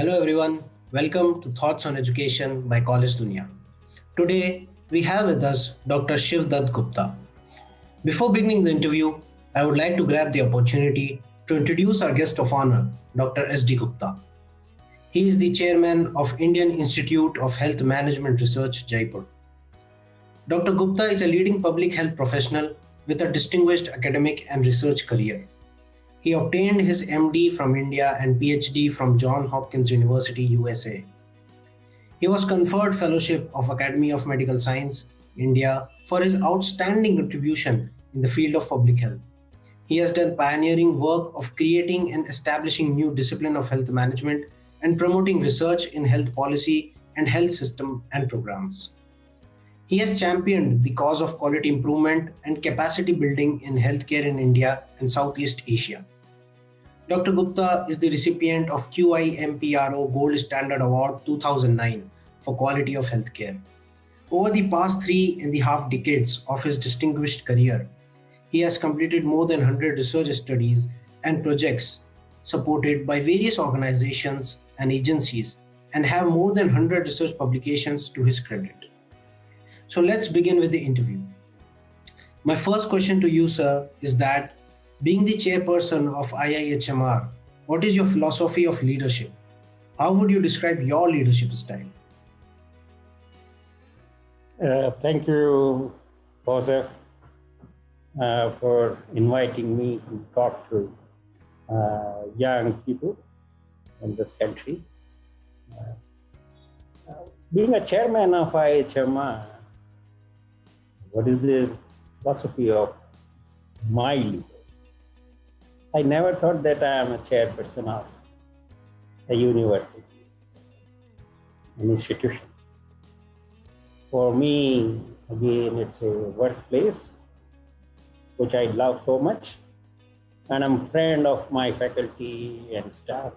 Hello everyone, welcome to Thoughts on Education by College Dunia. Today we have with us Dr. Shiv Dutt Gupta. Before beginning the interview, I would like to grab the opportunity to introduce our guest of honor, Dr. S.D. Gupta. He is the chairman of Indian Institute of Health Management Research, Jaipur. Dr. Gupta is a leading public health professional with a distinguished academic and research career. He obtained his MD from India and PhD from Johns Hopkins University, USA. He was conferred Fellowship of Academy of Medical Science, India, for his outstanding contribution in the field of public health. He has done pioneering work of creating and establishing new discipline of health management and promoting research in health policy and health system and programs. He has championed the cause of quality improvement and capacity building in healthcare in India and Southeast Asia. Dr. Gupta is the recipient of QIMPRO Gold Standard Award 2009 for quality of healthcare. Over the past 3.5 decades of his distinguished career, he has completed more than 100 research studies and projects supported by various organizations and agencies and have more than 100 research publications to his credit. So let's begin with the interview. My first question to you, sir, is that being the chairperson of IIHMR, what is your philosophy of leadership? How would you describe your leadership style? Thank you, Joseph, for inviting me to talk to young people in this country. Being a chairman of IIHMR, what is the philosophy of my leader? I never thought that I am a chairperson of a university, an institution. For me, again, it's a workplace, which I love so much, and I'm a friend of my faculty and staff.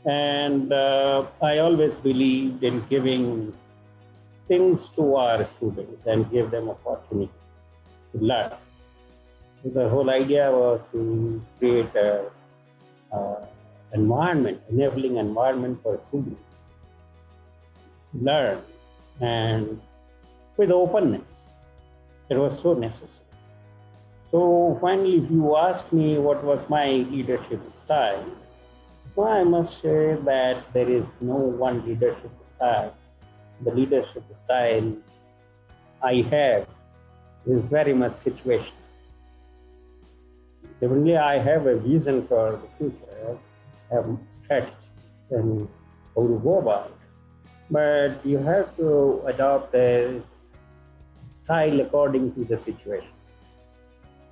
And I always believed in giving things to our students and give them opportunity to learn. The whole idea was to create an environment, enabling environment for students to learn, and with openness. It was so necessary. So finally, if you ask me what was my leadership style, well, I must say that there is no one leadership style. The leadership style I have is very much situational. Definitely, I have a vision for the future, I have strategies and how to go about it. But you have to adopt a style according to the situation,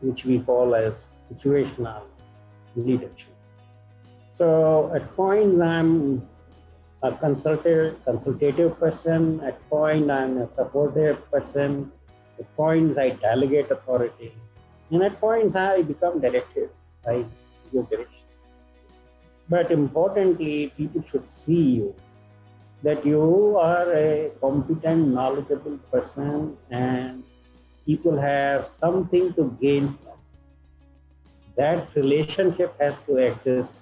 which we call as situational leadership. So at points, I'm a consultative person. At points, I'm a supportive person. At points, I delegate authority. And at points, I become directive. I give direction. But importantly, people should see you, that you are a competent, knowledgeable person, and people have something to gain from. That relationship has to exist,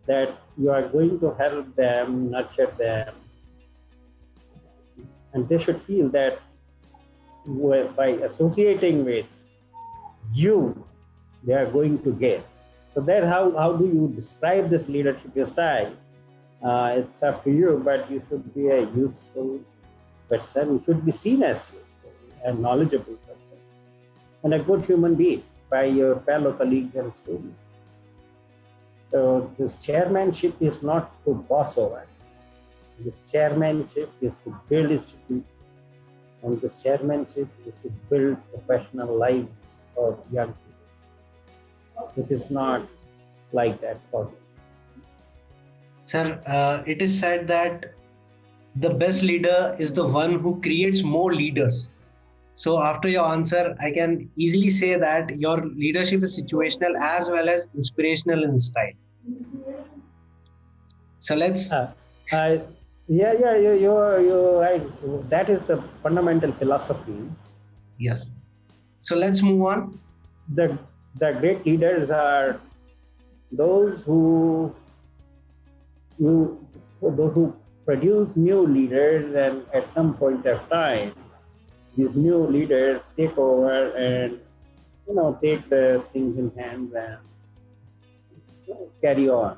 that you are going to help them, nurture them, and they should feel that by associating with you, they are going to get. So that's how do you describe this leadership style? It's up to you, but you should be a useful person. You should be seen as useful and knowledgeable person, and a good human being by your fellow colleagues and students. So this chairmanship is not to boss over. This chairmanship is to build institutions, and this chairmanship is to build professional lives of young people. It is not like that for me. Sir, it is said that the best leader is the one who creates more leaders. So after your answer, I can easily say that your leadership is situational as well as inspirational in style. So let's... you're right. That is the fundamental philosophy. Yes. So let's move on. The great leaders are those who those who produce new leaders, and at some point of time, these new leaders take over and take the things in hand and carry on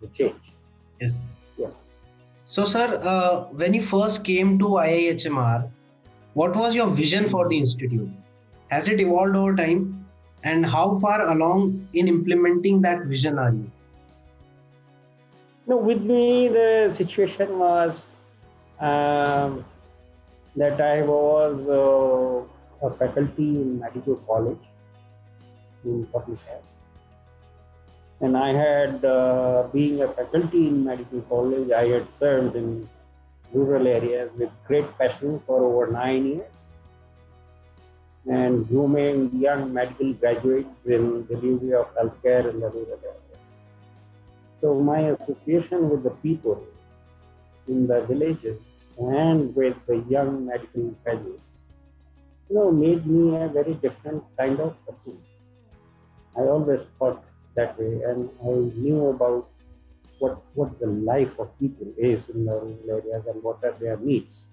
the change. Yes. Yes. So, sir, when you first came to IIHMR, what was your vision for the institute? Has it evolved over time? And how far along in implementing that vision are you? No, with me, the situation was that I was a faculty in medical college in 47. And I had, being a faculty in medical college, I had served in rural areas with great passion for over 9 years and grooming young medical graduates in delivery of healthcare in the rural areas. So my association with the people in the villages and with the young medical graduates, made me a very different kind of person. I always thought that way, and I knew about what the life of people is in the rural areas and what are their needs.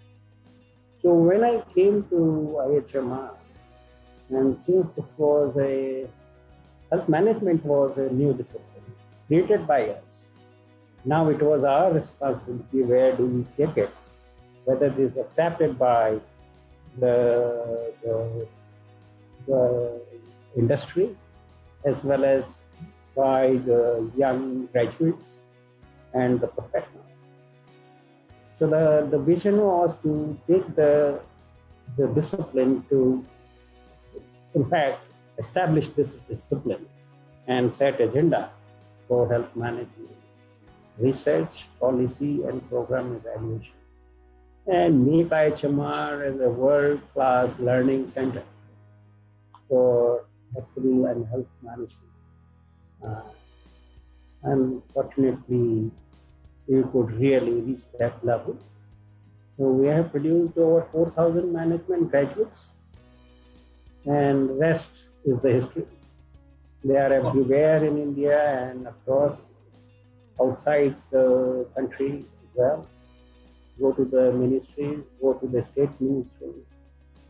So when I came to IIHMR, and since this was health management was a new discipline created by us, now it was our responsibility, where do we take it, whether it is accepted by the industry as well as by the young graduates and the professionals. So the vision was to take the discipline to, in fact, establish this discipline and set agenda for health management, research, policy, and program evaluation, and make IIHMR as a world-class learning center for hospital and health management. Unfortunately, we could really reach that level. So we have produced over 4,000 management graduates, and rest is the history. They are everywhere in India and across outside the country as well. Go to the ministries, go to the state ministries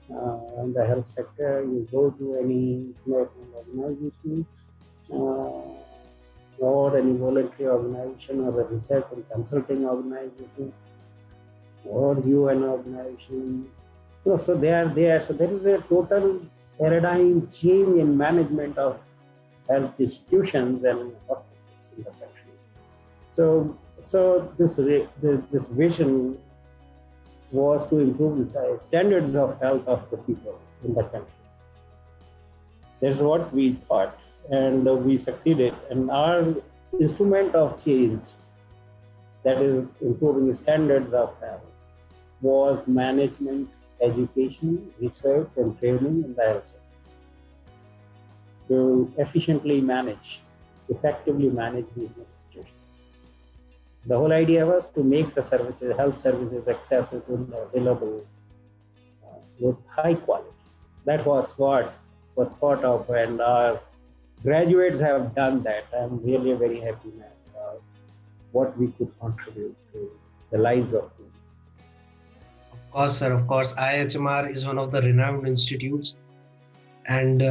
in the health sector, you go to any international organization or any voluntary organization or a research and consulting organization or UN organization. So they are there. So there is a total paradigm change in management of health institutions and hospitals in the country. So this vision was to improve the standards of health of the people in the country. That's what we thought, and we succeeded. And our instrument of change, that is improving standards of health, was management, education, research, and training in the health sector. To efficiently manage, effectively manage these institutions. The whole idea was to make the services, health services, accessible and available with high quality. That was what was thought of, and our graduates have done that. I'm really very happy now about what we could contribute to the lives of people. Of course, sir. Of course, IIHMR is one of the renowned institutes, and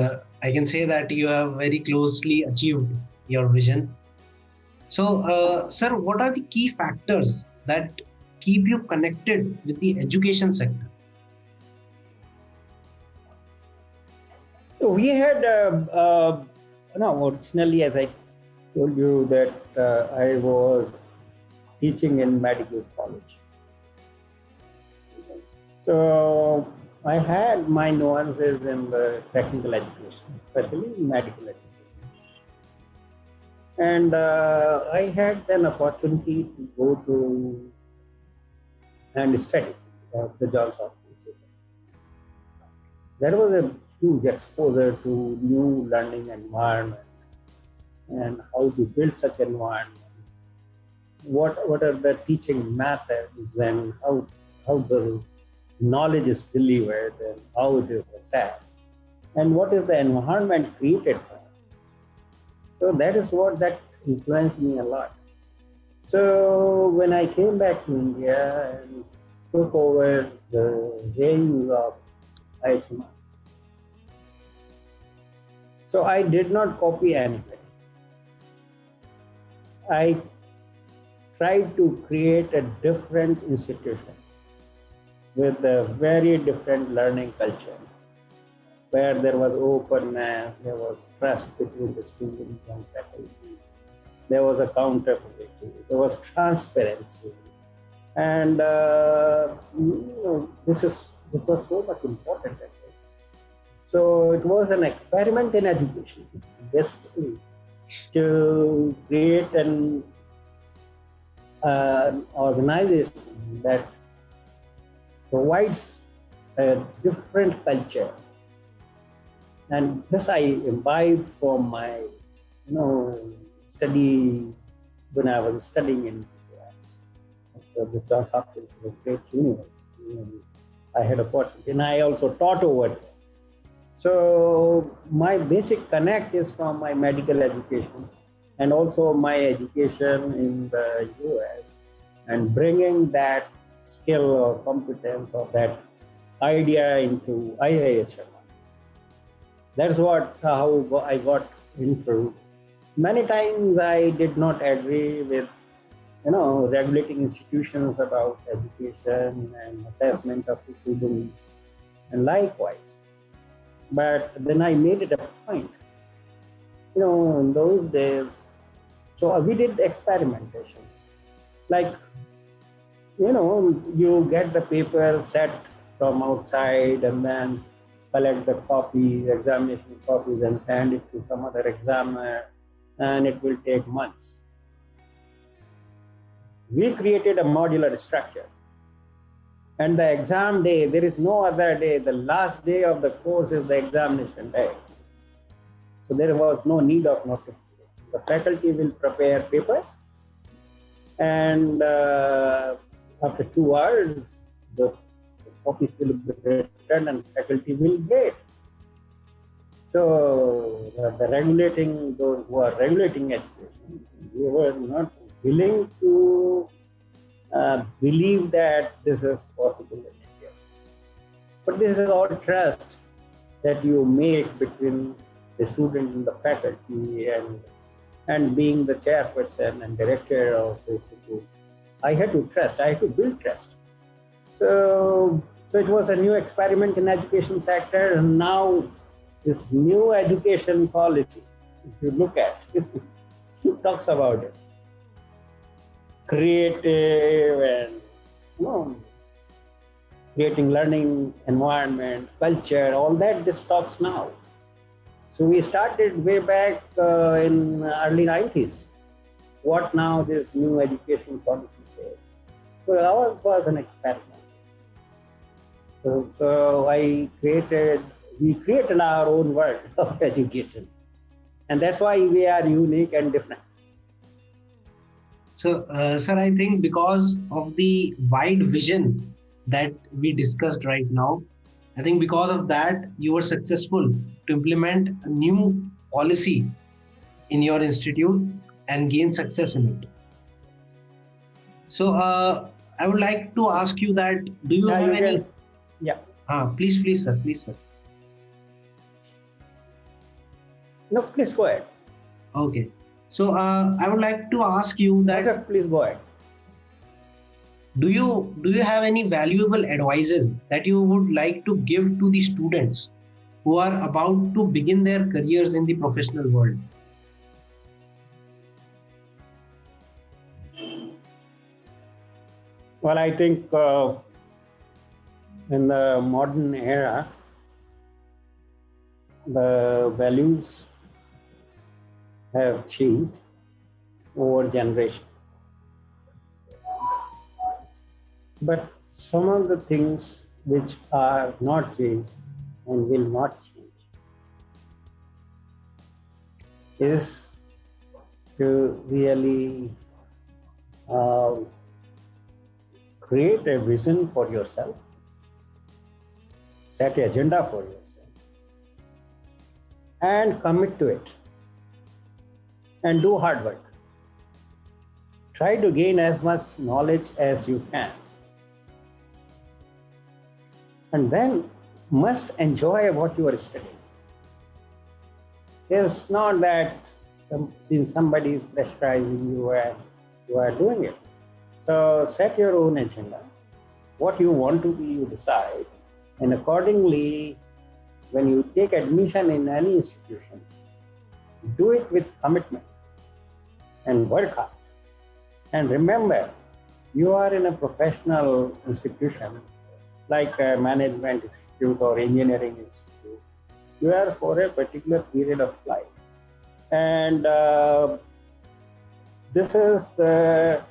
I can say that you have very closely achieved your vision. So, sir, what are the key factors that keep you connected with the education sector? So we had, originally, as I told you, that I was teaching in medical college. So I had my nuances in the technical education, especially in medical education. And I had an opportunity to go to and study at the Johns Hopkins. There was a huge exposure to new learning environment and how to build such environment. What are the teaching methods and how the knowledge is delivered and how it is assessed, and what is the environment created for it. So that is what that influenced me a lot. So when I came back to India and took over the reins of IIHMR, so I did not copy anything. I tried to create a different institution with a very different learning culture, where there was openness, there was trust between the students and faculty, there was accountability, there was transparency, and this was so much important. Actually. So it was an experiment in education, basically, to create an organization that provides a different culture. And this I imbibed from my, study when I was studying in the US. The Johns Hopkins is a great university, and I had a opportunity, and I also taught over there. So my basic connect is from my medical education and also my education in the US, and bringing that skill or competence or that idea into IIHMR. That's how I got into. Many times I did not agree with, regulating institutions about education and assessment of the students, and likewise. But then I made it a point, in those days. So we did experimentations, like, you get the paper set from outside and then collect the copies, examination copies, and send it to some other examiner, and it will take months. We created a modular structure. And the exam day, there is no other day. The last day of the course is the examination day. So there was no need of notification. The faculty will prepare paper, and after 2 hours, the copies will be written and faculty will grade. So those who are regulating education, we were not willing to believe that this is possible in India. But this is all trust that you make between the student and the faculty, and being the chairperson and director of the institute, I had to trust, I had to build trust. So it was a new experiment in education sector, and now this new education policy, if you look at it, it talks about it. Creative and creating learning environment, culture, all that this talks now. So we started way back in early 90s. What now this new education policy says. So ours was an experiment. So we created our own world of education. And that's why we are unique and different. So, sir, I think because of the wide vision that we discussed right now, I think because of that, you were successful to implement a new policy in your institute and gain success in it. So, I would like to ask you that, do you have any... Yeah. Please, sir. Please, sir. No, please go ahead. Okay. So, I would like to ask you that... Yes, please go ahead. Do you have any valuable advices that you would like to give to the students who are about to begin their careers in the professional world? Well, I think in the modern era, the values have changed over generations. But some of the things which are not changed and will not change is to really create a vision for yourself, set an agenda for yourself, and commit to it, and do hard work. try to gain as much knowledge as you can. And then must enjoy what you are studying. It's not that since somebody is pressurizing you and you are doing it. So set your own agenda. What you want to be, you decide. And accordingly, when you take admission in any institution, do it with commitment and work hard. And remember, you are in a professional institution like a management institute or engineering institute. You are for a particular period of life. And this is the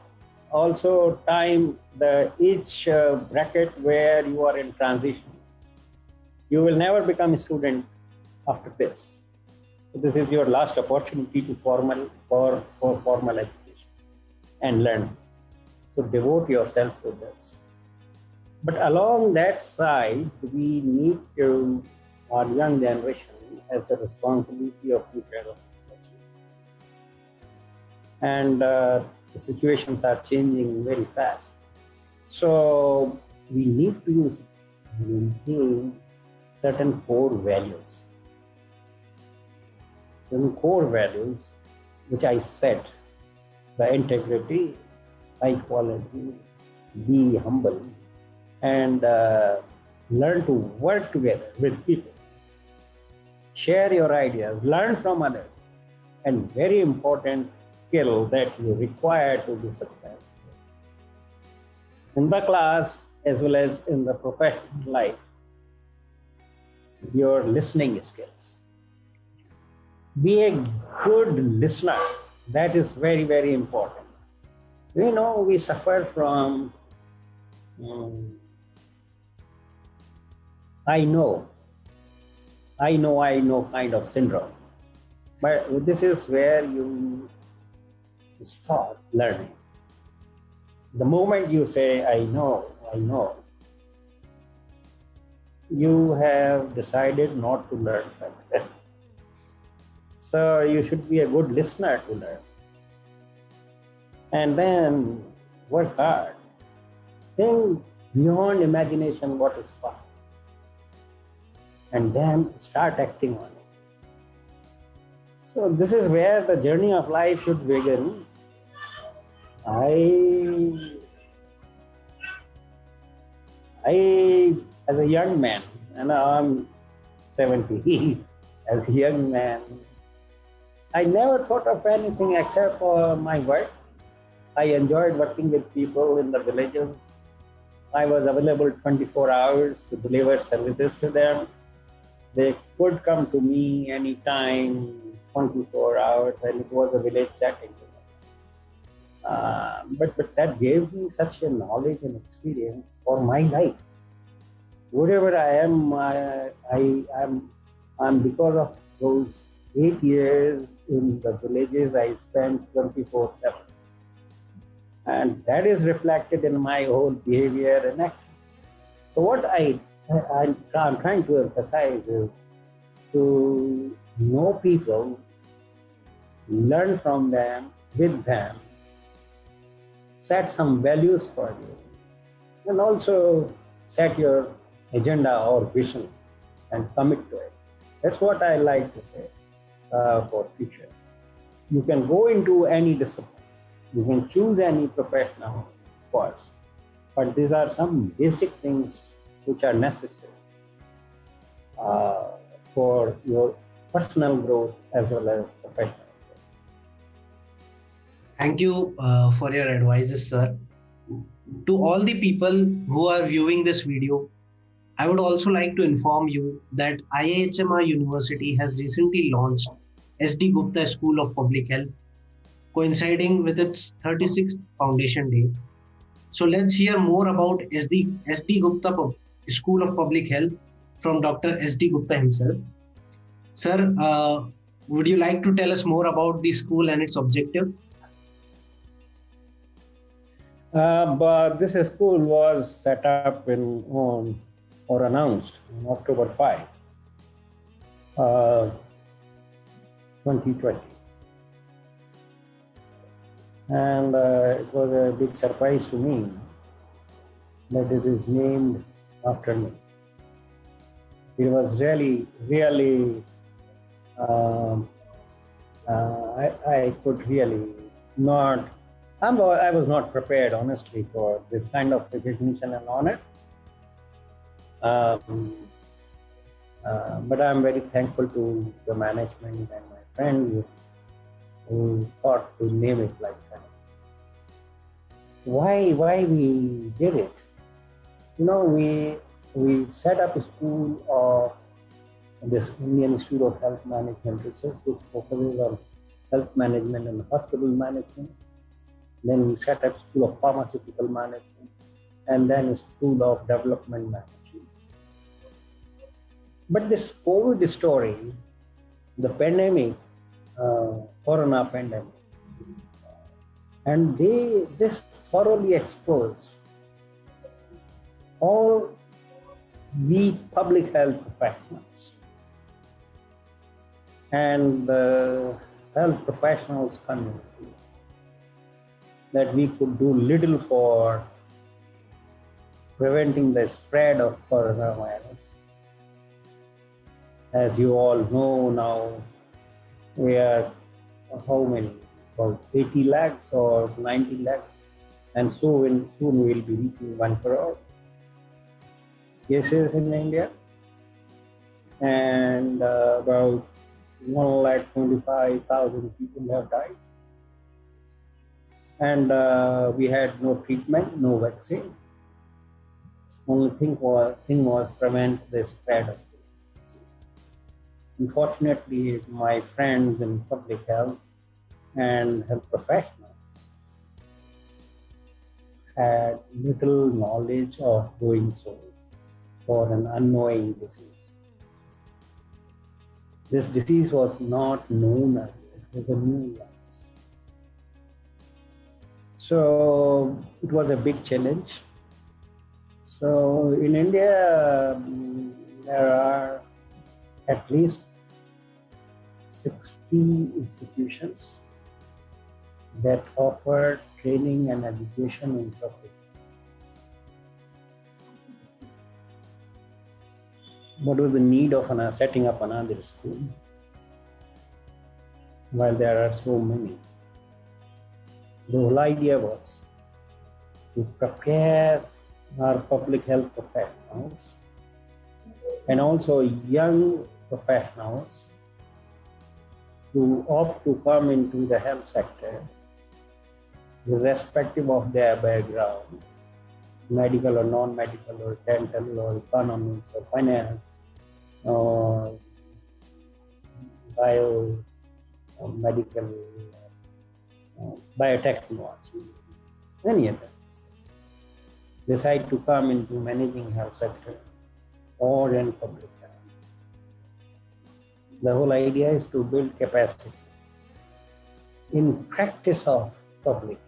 also time, the age bracket where you are in transition. You will never become a student after this. So this is your last opportunity to for formal education and learn. So devote yourself to this. But along that side, we need to, our young generation has the responsibility of future of this country. And the situations are changing very fast. So we need to maintain certain core values. The core values, which I said, the integrity, high quality, be humble, and learn to work together with people. Share your ideas, learn from others, and very important skill that you require to be successful in the class as well as in the professional life, your listening skills. Be a good listener. That is very, very important. We know we suffer from I know kind of syndrome. But this is where you start learning. The moment you say, I know, you have decided not to learn from it. So you should be a good listener to learn. And then work hard. Think beyond imagination what is possible. And then start acting on it. So this is where the journey of life should begin. As a young man, and I'm 70, as a young man, I never thought of anything except for my work. I enjoyed working with people in the villages. I was available 24 hours to deliver services to them. They could come to me anytime, 24 hours, and it was a village setting. But that gave me such a knowledge and experience for my life. Wherever I am, I'm because of those 8 years in the villages I spent 24/7. And that is reflected in my whole behavior and action. So what I'm trying to emphasize is to know people, learn from them, with them, set some values for you, and also set your agenda or vision and commit to it. That's what I like to say for future. You can go into any discipline. You can choose any professional course, but these are some basic things which are necessary for your personal growth as well as professional growth. Thank you for your advices, sir. To all the people who are viewing this video, I would also like to inform you that IIHMR University has recently launched SD Gupta School of Public Health, coinciding with its 36th foundation day. So let's hear more about SD Gupta School of Public Health from Dr. SD Gupta himself. Sir, would you like to tell us more about the school and its objective? But this school was set up or announced on October 5, 2020. And it was a big surprise to me that it is named after me. It was really, um, I could really not, I was not prepared, honestly, for this kind of recognition and honor. But I'm very thankful to the management and my friends who thought to name it like that. Why we did it? We set up a school of this Indian Institute of Health Management Research, which focuses on health management and hospital management. Then we set up School of Pharmaceutical Management, and then a School of Development Management. But this COVID story, the pandemic, Corona pandemic, and this thoroughly exposed all we public health professionals and the health professionals community that we could do little for preventing the spread of coronavirus. As you all know now, we are how many? About 80 lakhs or 90 lakhs, and soon we will be reaching 1 crore cases in India, and about 125,000 people have died. And we had no treatment, no vaccine. Only thing was prevent the spread of this disease. Unfortunately, my friends in public health and health professionals had little knowledge of doing so for an unknowing disease. This disease was not known earlier. It was a new virus. So it was a big challenge. So in India, there are at least 60 institutions that offer training and education in public. What was the need of setting up another school while there are so many? The whole idea was to prepare our public health professionals and also young professionals to opt to come into the health sector, irrespective of their background, medical or non-medical or dental or economics or finance or biomedical, biotechnology, any of them. Decide to come into managing health sector or in public health. The whole idea is to build capacity in practice of public health.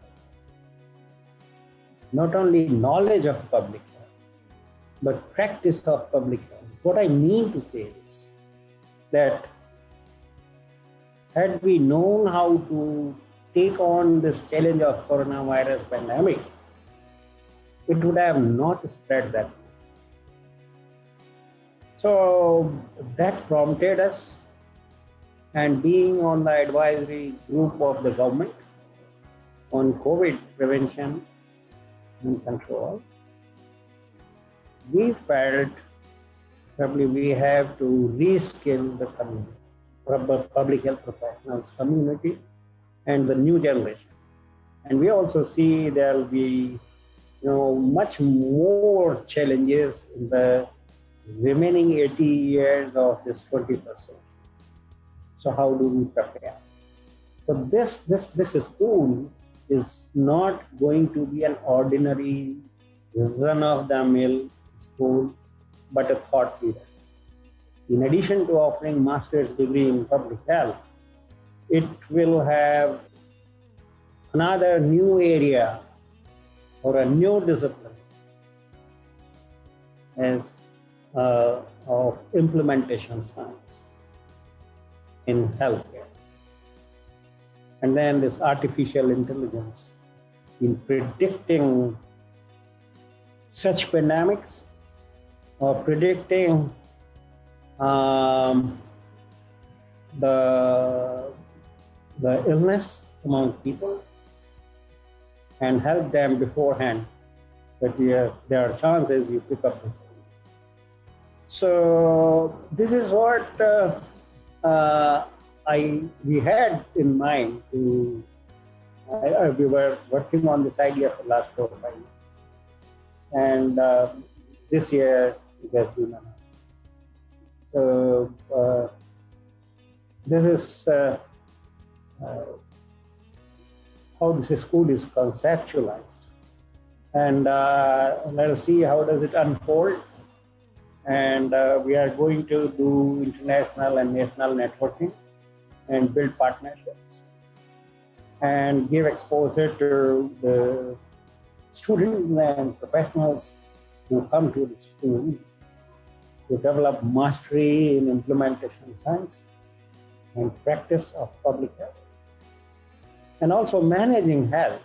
Not only knowledge of public health, but practice of public health. What I mean to say is that had we known how to take on this challenge of coronavirus pandemic, it would have not spread that much. So that prompted us, and being on the advisory group of the government on COVID prevention and control, we felt probably we have to reskill the community, public health professionals community and the new generation. And we also see there will be much more challenges in the remaining 80 years of this 20%. So how do we prepare? So this school is not going to be an ordinary run-of-the-mill school, but a thought leader. In addition to offering master's degree in public health, it will have another new area or a new discipline as of implementation science in healthcare. And then this artificial intelligence in predicting such pandemics or predicting the illness among people and help them beforehand that there are chances you pick up this. So this is what we had in mind. We were working on this idea for the last 4 or 5 years. And this year it has been announced. So this is how this school is conceptualized. And let us see how does it unfold. And we are going to do international and national networking and build partnerships and give exposure to the students and professionals who come to the school to develop mastery in implementation science and practice of public health. And also managing health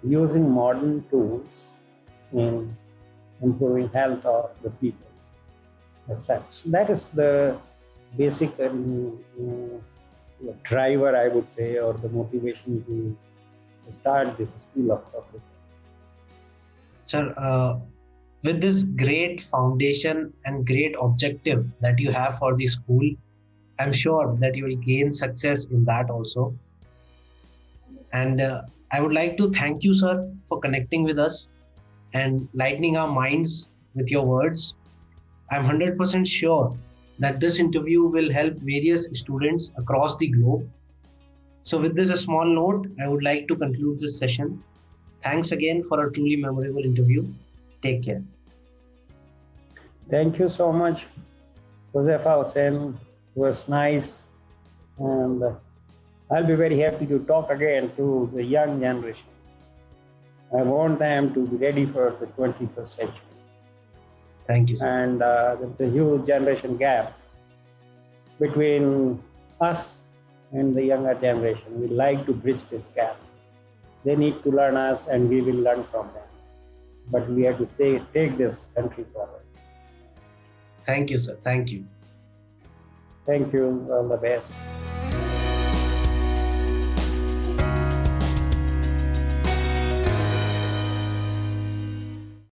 using modern tools in improving health of the people as such. So that is the basic driver, I would say, or the motivation to start this school of public health. Sir, with this great foundation and great objective that you have for the school, I'm sure that you will gain success in that also. And I would like to thank you, sir, for connecting with us and lightening our minds with your words. I'm 100% sure that this interview will help various students across the globe. So with this a small note, I would like to conclude this session. Thanks again for a truly memorable interview. Take care. Thank you so much, Josefa Hussain. It was nice. And I'll be very happy to talk again to the young generation. I want them to be ready for the 21st century. Thank you, sir. And there's a huge generation gap between us and the younger generation. We like to bridge this gap. They need to learn us and we will learn from them. But we have to take this country forward. Thank you, sir. Thank you. Thank you. All the best.